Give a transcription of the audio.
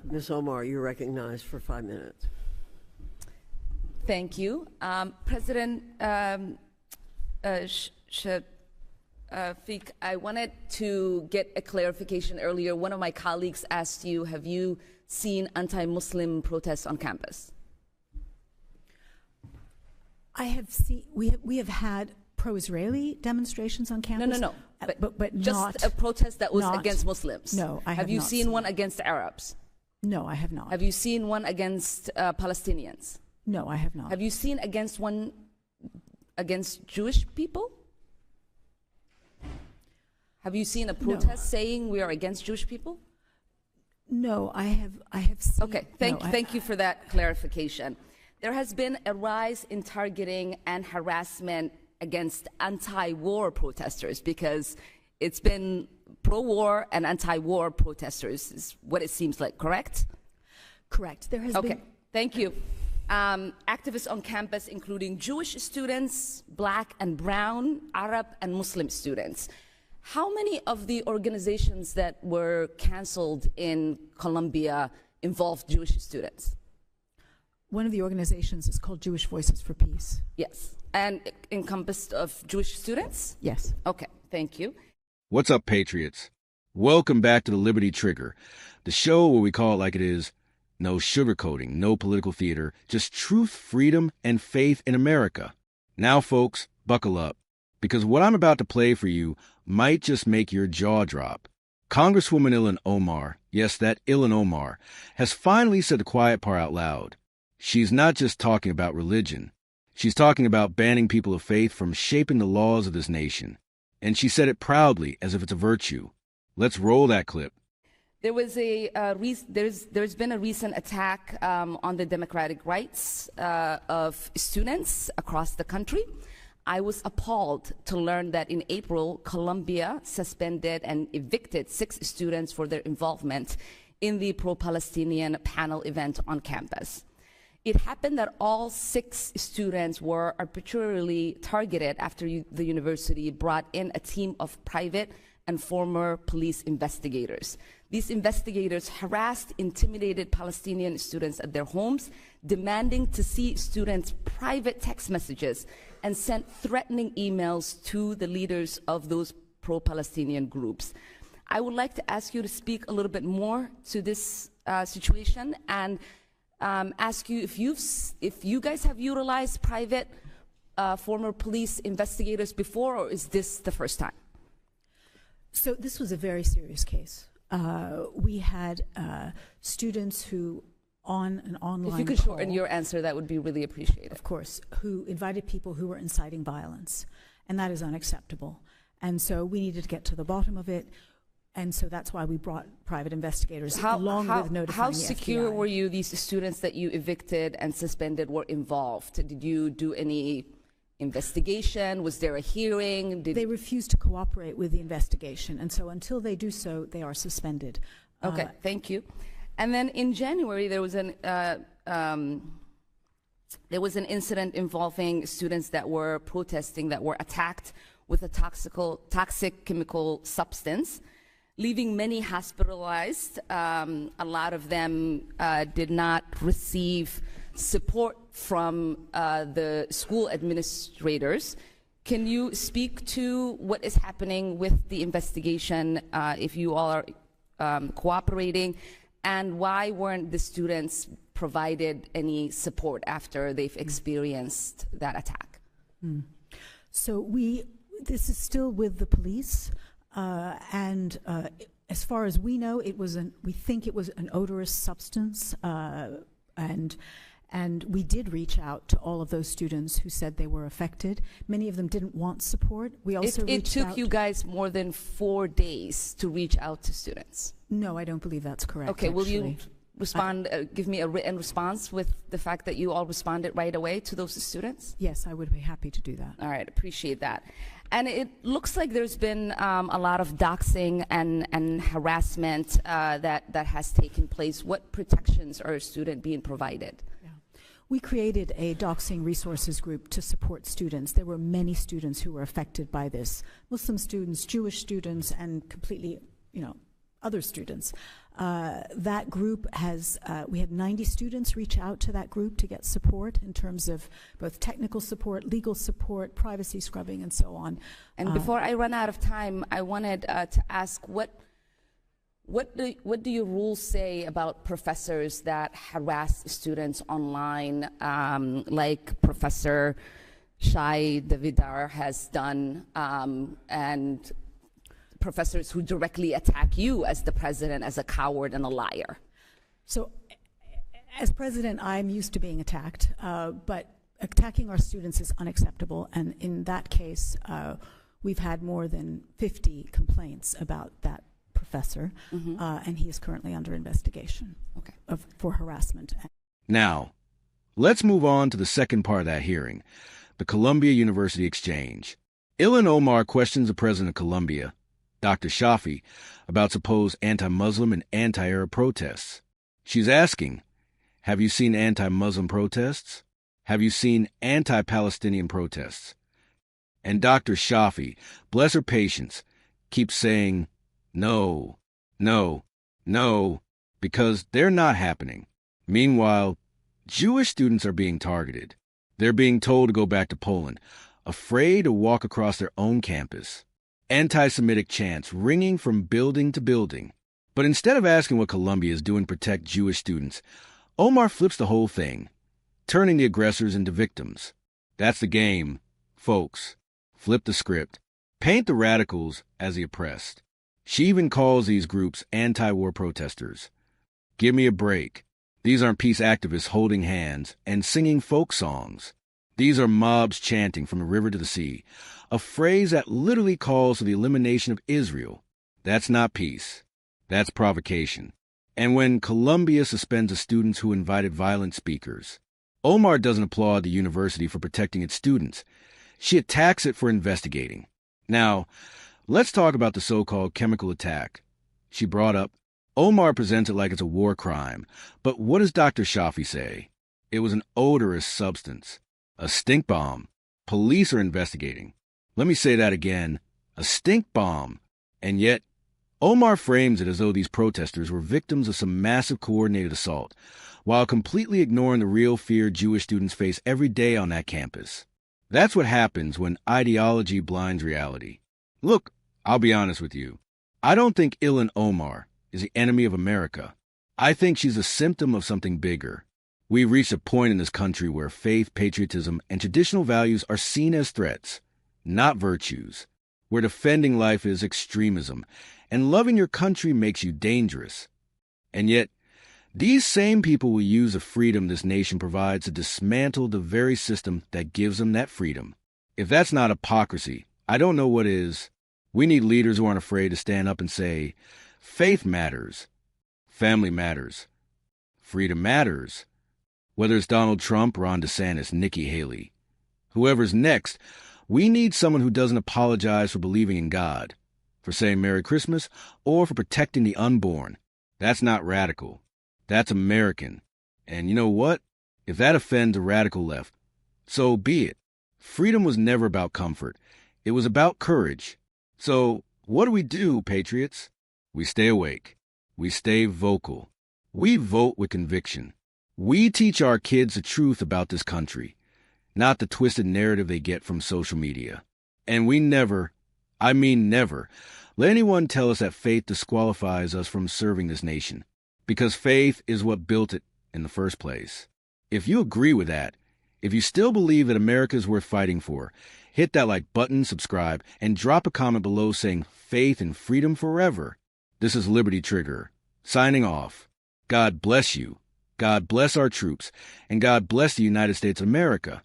Ms. Omar, you're recognized for 5 minutes. Thank you. President Shafiq, I wanted to get a clarification earlier. One of my colleagues asked you, have you seen anti-Muslim protests on campus? I have seen, we have had pro-Israeli demonstrations on campus. No. But just not a protest that was against Muslims. No, I have Have you not seen one against Arabs? No, I have not. Have you seen one against Palestinians? No, I have not. Have you seen one against Jewish people? Have you seen a protest saying we are against Jewish people? No, I have seen. Okay, thank you for that clarification. There has been a rise in targeting and harassment against anti-war protesters because it's been pro-war and anti-war protesters is what it seems like, correct? Correct. There has been. Okay, thank you. Activists on campus, including Jewish students, Black and Brown, Arab and Muslim students. How many of the organizations that were canceled in Colombia involved Jewish students? One of the organizations is called Jewish Voices for Peace. Yes. And encompassed of Jewish students? Yes. Okay, thank you. What's up, Patriots? Welcome back to the Liberty Trigger, the show where we call it like it is. No sugarcoating, no political theater, just truth, freedom, and faith in America. Now, folks, buckle up, because what I'm about to play for you might just make your jaw drop. Congresswoman Ilhan Omar, yes, that Ilhan Omar, has finally said the quiet part out loud. She's not just talking about religion. She's talking about banning people of faith from shaping the laws of this nation. And she said it proudly, as if it's a virtue. Let's roll that clip. There was there's been a recent attack on the democratic rights of students across the country. I was appalled to learn that in April, Colombia suspended and evicted 6 students for their involvement in the pro-Palestinian panel event on campus. It happened that all 6 students were arbitrarily targeted after the university brought in a team of private and former police investigators. These investigators harassed, intimidated Palestinian students at their homes, demanding to see students' private text messages and sent threatening emails to the leaders of those pro-Palestinian groups. I would like to ask you to speak a little bit more to this situation and ask you if you guys have utilized private former police investigators before, or is this the first time? So this was a very serious case. We had students who, on an online If you could shorten your answer, that would be really appreciated. Of course, who invited people who were inciting violence, and that is unacceptable. And so we needed to get to the bottom of it. And so that's why we brought private investigators along with notifying the FBI. How secure were you these students that you evicted and suspended were involved? Did you do any investigation? Was there a hearing? They refused to cooperate with the investigation. And so until they do so, they are suspended. Okay, thank you. And then in January, there was an incident involving students that were protesting, that were attacked with a toxic chemical substance, leaving many hospitalized. A lot of them did not receive support from the school administrators. Can you speak to what is happening with the investigation, if you all are cooperating, and why weren't the students provided any support after they've experienced that attack? So this is still with the police. And as far as we know, we think it was an odorous substance, and we did reach out to all of those students who said they were affected. Many of them didn't want support. We also it took you guys more than 4 days to reach out to students. No, I don't believe that's correct. Okay, will you respond? Give me a written response with the fact that you all responded right away to those students? Yes, I would be happy to do that. All right, appreciate that. And it looks like there's been a lot of doxing and harassment that has taken place. What protections are a student being provided? Yeah. We created a doxing resources group to support students. There were many students who were affected by this. Muslim students, Jewish students, and completely, other students. That group has, we had 90 students reach out to that group to get support in terms of both technical support, legal support, privacy scrubbing, and so on. And before I run out of time, I wanted to ask what do your rules say about professors that harass students online, like Professor Shai Davidar has done, and professors who directly attack you as the president as a coward and a liar? So, as president, I'm used to being attacked, but attacking our students is unacceptable. And in that case, we've had more than 50 complaints about that professor, and he is currently under investigation for harassment. Now, let's move on to the second part of that hearing, the Columbia University exchange. Ilhan Omar questions the president of Columbia, Dr. Shafi, about supposed anti-Muslim and anti-Arab protests. She's asking, have you seen anti-Muslim protests? Have you seen anti-Palestinian protests? And Dr. Shafi, bless her patience, keeps saying, no, no, no, because they're not happening. Meanwhile, Jewish students are being targeted. They're being told to go back to Poland, afraid to walk across their own campus. Anti-Semitic chants ringing from building to building. But instead of asking what Columbia is doing to protect Jewish students, Omar flips the whole thing, turning the aggressors into victims. That's the game, folks. Flip the script. Paint the radicals as the oppressed. She even calls these groups anti-war protesters. Give me a break. These aren't peace activists holding hands and singing folk songs. These are mobs chanting from the river to the sea, a phrase that literally calls for the elimination of Israel. That's not peace. That's provocation. And when Columbia suspends the students who invited violent speakers, Omar doesn't applaud the university for protecting its students. She attacks it for investigating. Now, let's talk about the so-called chemical attack. She brought up, Omar presents it like it's a war crime. But what does Dr. Shafi say? It was an odorous substance. A stink bomb. Police are investigating. Let me say that again. A stink bomb. And yet, Omar frames it as though these protesters were victims of some massive coordinated assault, while completely ignoring the real fear Jewish students face every day on that campus. That's what happens when ideology blinds reality. Look, I'll be honest with you. I don't think Ilhan Omar is the enemy of America. I think she's a symptom of something bigger. We've reached a point in this country where faith, patriotism, and traditional values are seen as threats, not virtues, where defending life is extremism, and loving your country makes you dangerous. And yet, these same people will use the freedom this nation provides to dismantle the very system that gives them that freedom. If that's not hypocrisy, I don't know what is. We need leaders who aren't afraid to stand up and say, faith matters, family matters, freedom matters. Whether it's Donald Trump, Ron DeSantis, Nikki Haley, whoever's next, we need someone who doesn't apologize for believing in God, for saying Merry Christmas, or for protecting the unborn. That's not radical. That's American. And you know what? If that offends the radical left, so be it. Freedom was never about comfort. It was about courage. So what do, patriots? We stay awake. We stay vocal. We vote with conviction. We teach our kids the truth about this country, not the twisted narrative they get from social media. And we never, I mean never, let anyone tell us that faith disqualifies us from serving this nation, because faith is what built it in the first place. If you agree with that, if you still believe that America is worth fighting for, hit that like button, subscribe, and drop a comment below saying faith and freedom forever. This is Liberty Trigger, signing off. God bless you. God bless our troops, and God bless the United States of America.